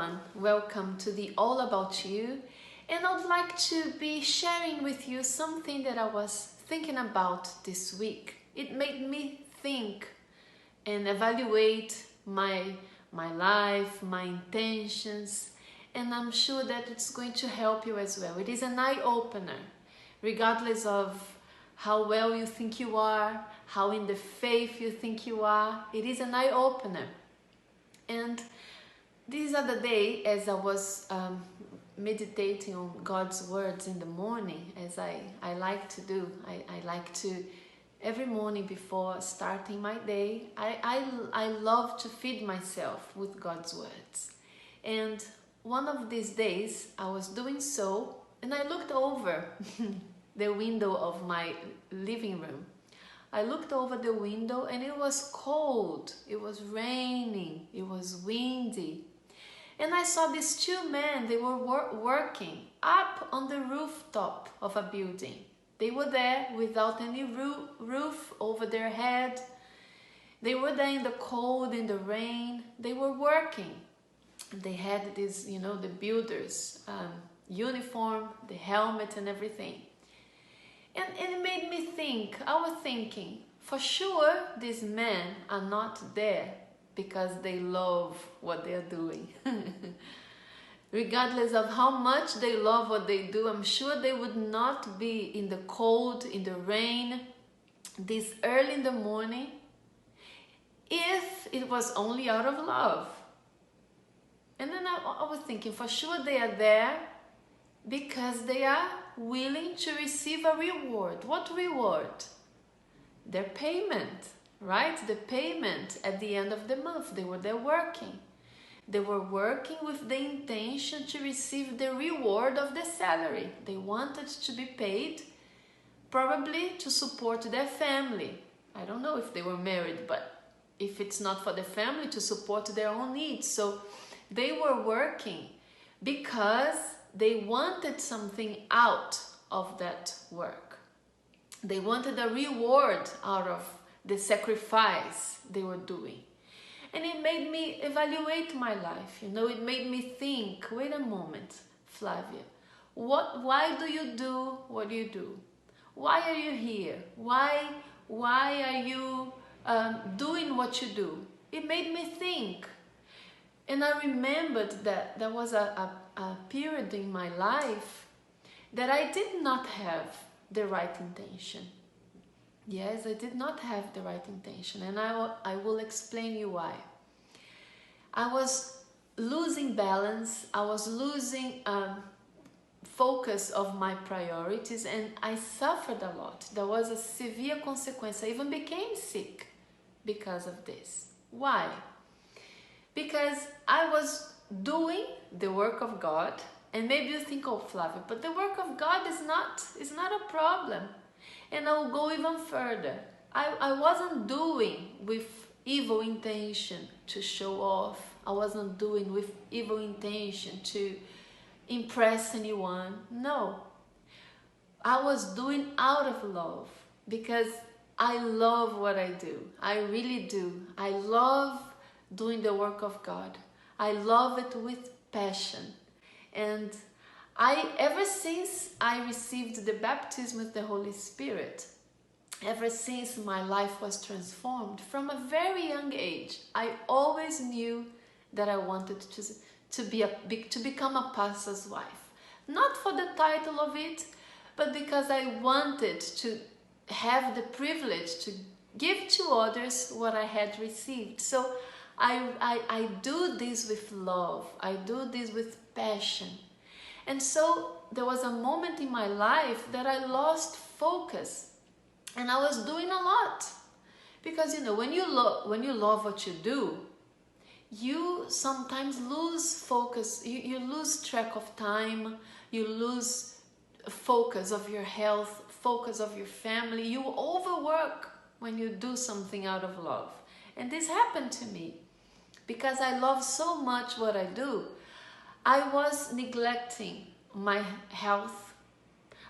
everyone, welcome to the All About You, and I'd like to be sharing with you something that I was thinking about this week. It made me think and evaluate my life, my intentions, and I'm sure that it's going to help you as well. It is an eye-opener, regardless of how well you think you are, how in the faith you think you are. It is an eye-opener. And this other day, as I was meditating on God's words in the morning, as I like to do, I like to, every morning before starting my day, I love to feed myself with God's words. And one of these days, I was doing so, and I looked over the window of my living room. I looked over the window and it was cold, it was raining, it was windy. And I saw these two men, they were working up on the rooftop of a building. They were there without any roof over their head. They were there in the cold, in the rain. They were working. They had this, the builder's uniform, the helmet and everything. And it made me think, I was thinking, for sure these men are not there because they love what they are doing. Regardless of how much they love what they do, I'm sure they would not be in the cold, in the rain, this early in the morning, if it was only out of love. And then I was thinking, for sure they are there because they are willing to receive a reward. What reward? Their payment, right? The payment at the end of the month. They were there working. They were working with the intention to receive the reward of the salary. They wanted to be paid, probably to support their family. I don't know if they were married, but if it's not for the family, to support their own needs. So they were working because they wanted something out of that work. They wanted a reward out of the sacrifice they were doing. And it made me evaluate my life. It made me think, wait a moment, Flavia, why do you do what you do? Why are you here? Why are you doing what you do? It made me think. And I remembered that there was a period in my life that I did not have the right intention. Yes, I did not have the right intention, and I will explain you why. I was losing balance, I was losing focus of my priorities, and I suffered a lot. There was a severe consequence. I even became sick because of this. Why? Because I was doing the work of God, and maybe you think, oh Flavia, but the work of God is not a problem. And I will go even further. I wasn't doing with evil intention to show off. I wasn't doing with evil intention to impress anyone. No. I was doing out of love because I love what I do. I really do. I love doing the work of God. I love it with passion. And ever since I received the baptism with the Holy Spirit, ever since my life was transformed, from a very young age, I always knew that I wanted to become a pastor's wife. Not for the title of it, but because I wanted to have the privilege to give to others what I had received. So I do this with love. I do this with passion. And so there was a moment in my life that I lost focus, and I was doing a lot. Because when you love what you do, you sometimes lose focus, you lose track of time, you lose focus of your health, focus of your family, you overwork when you do something out of love. And this happened to me because I love so much what I do. I was neglecting my health,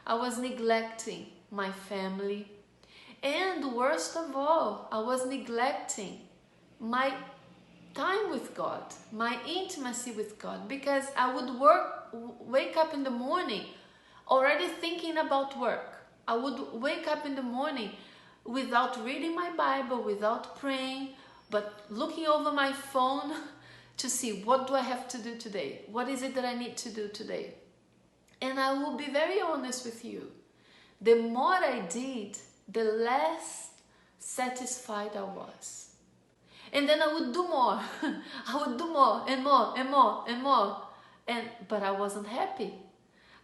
I was neglecting my family, and worst of all, I was neglecting my time with God, my intimacy with God, because I would wake up in the morning already thinking about work. I would wake up in the morning without reading my Bible, without praying, but looking over my phone to see what do I have to do today? What is it that I need to do today? And I will be very honest with you. The more I did, the less satisfied I was. And then I would do more. I would do more and more and more and more. But I wasn't happy.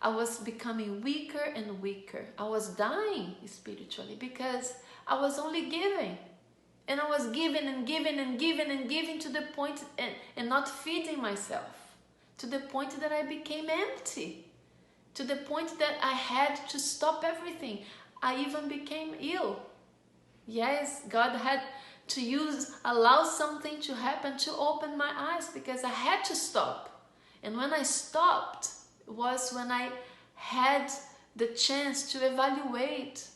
I was becoming weaker and weaker. I was dying spiritually because I was only giving. And I was giving and giving and giving and giving to the point and not feeding myself. To the point that I became empty. To the point that I had to stop everything. I even became ill. Yes, God had to allow something to happen to open my eyes because I had to stop. And when I stopped was when I had the chance to evaluate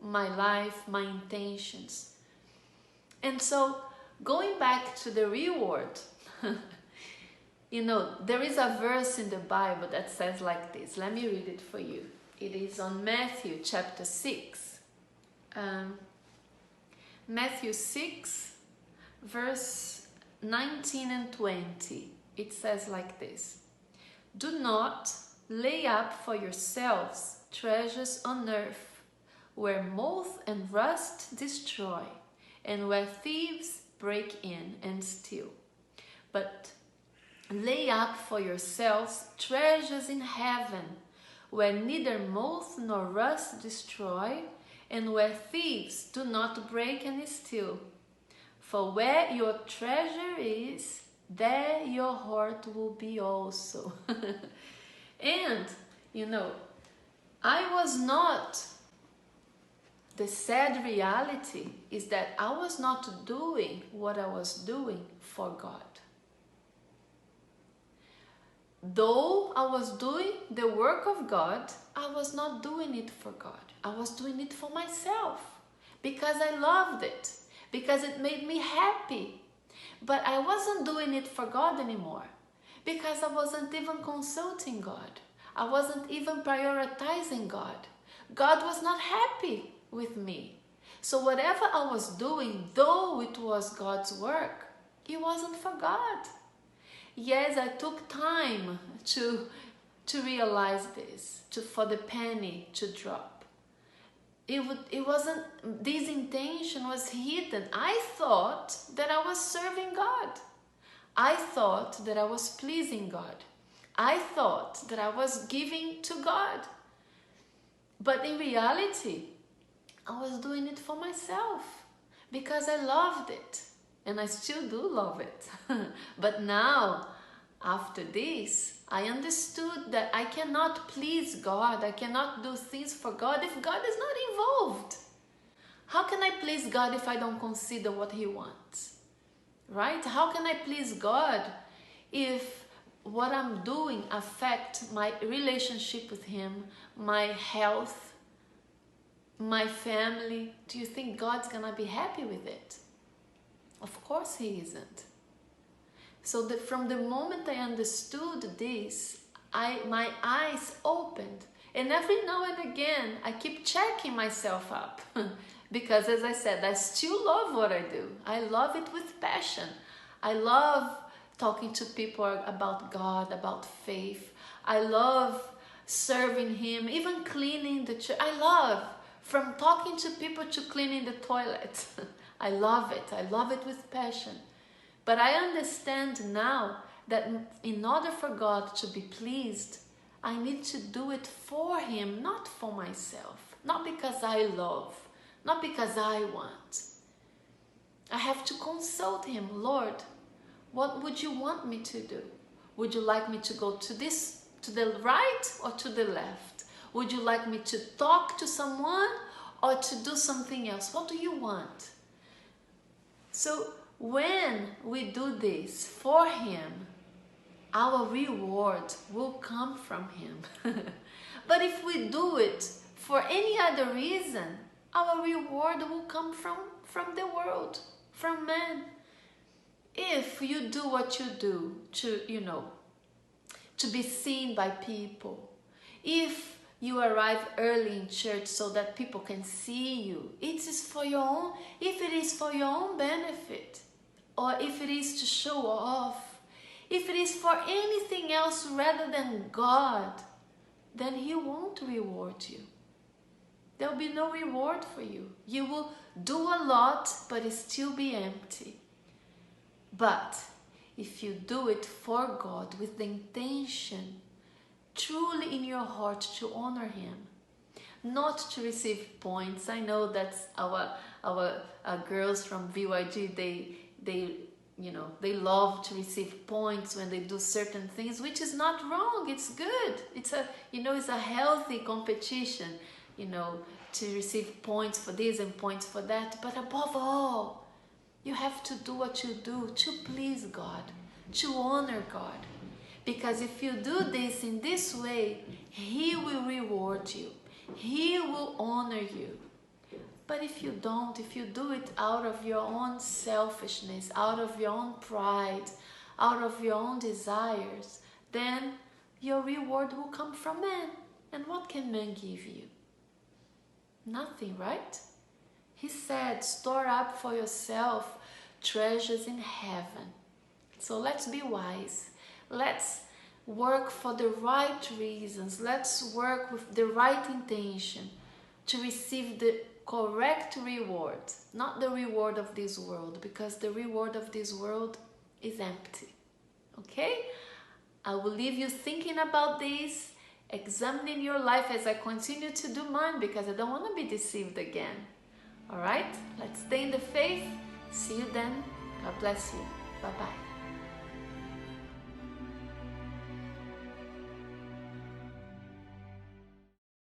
my life, my intentions. And so going back to the reward, you know, there is a verse in the Bible that says like this. Let me read it for you. It is on Matthew chapter 6. Matthew 6, verse 19 and 20. It says like this. Do not lay up for yourselves treasures on earth, where moth and rust destroy, and where thieves break in and steal. But lay up for yourselves treasures in heaven, where neither moth nor rust destroy, and where thieves do not break and steal. For where your treasure is, there your heart will be also. And, you know, the sad reality is that I was not doing what I was doing for God. Though I was doing the work of God, I was not doing it for God. I was doing it for myself because I loved it, because it made me happy. But I wasn't doing it for God anymore because I wasn't even consulting God. I wasn't even prioritizing God. God was not happy with me. So whatever I was doing, though it was God's work, it wasn't for God. Yes, I took time to realize this, for the penny to drop. It wasn't, this intention was hidden. I thought that I was serving God. I thought that I was pleasing God. I thought that I was giving to God. But in reality, I was doing it for myself because I loved it. And I still do love it. But now, after this, I understood that I cannot please God. I cannot do things for God if God is not involved. How can I please God if I don't consider what He wants? Right? How can I please God if what I'm doing affects my relationship with Him, my health, my family? Do you think God's gonna be happy with it? Of course He isn't. So from the moment I understood this, my eyes opened. And every now and again, I keep checking myself up. Because as I said, I still love what I do. I love it with passion. I love talking to people about God, about faith. I love serving Him, even cleaning the church. I love from talking to people to cleaning the toilet. I love it. I love it with passion. But I understand now that in order for God to be pleased, I need to do it for Him, not for myself. Not because I love, not because I want. I have to consult Him. Lord, what would you want me to do? Would you like me to go to the right or to the left? Would you like me to talk to someone or to do something else? What do you want? So when we do this for Him, our reward will come from Him. But if we do it for any other reason, our reward will come from the world, from man. if you do what you do to be seen by people, if you arrive early in church so that people can see you, it is for your own, if it is for your own benefit, or if it is to show off, if it is for anything else rather than God, then He won't reward you. There will be no reward for you. You will do a lot, but it still be empty. But if you do it for God with the intention, truly in your heart, to honor Him, not to receive points. I know that's our girls from VYG, they love to receive points when they do certain things, which is not wrong. It's good. It's a healthy competition, to receive points for this and points for that. But above all, you have to do what you do to please God, to honor God. Because if you do this in this way, He will reward you. He will honor you. But if you don't, if you do it out of your own selfishness, out of your own pride, out of your own desires, then your reward will come from man. And what can man give you? Nothing, right? He said, store up for yourself treasures in heaven. So let's be wise. Let's work for the right reasons. Let's work with the right intention to receive the correct reward, not the reward of this world, because the reward of this world is empty. Okay? I will leave you thinking about this, examining your life as I continue to do mine, because I don't want to be deceived again. All right? Let's stay in the faith. See you then. God bless you. Bye-bye.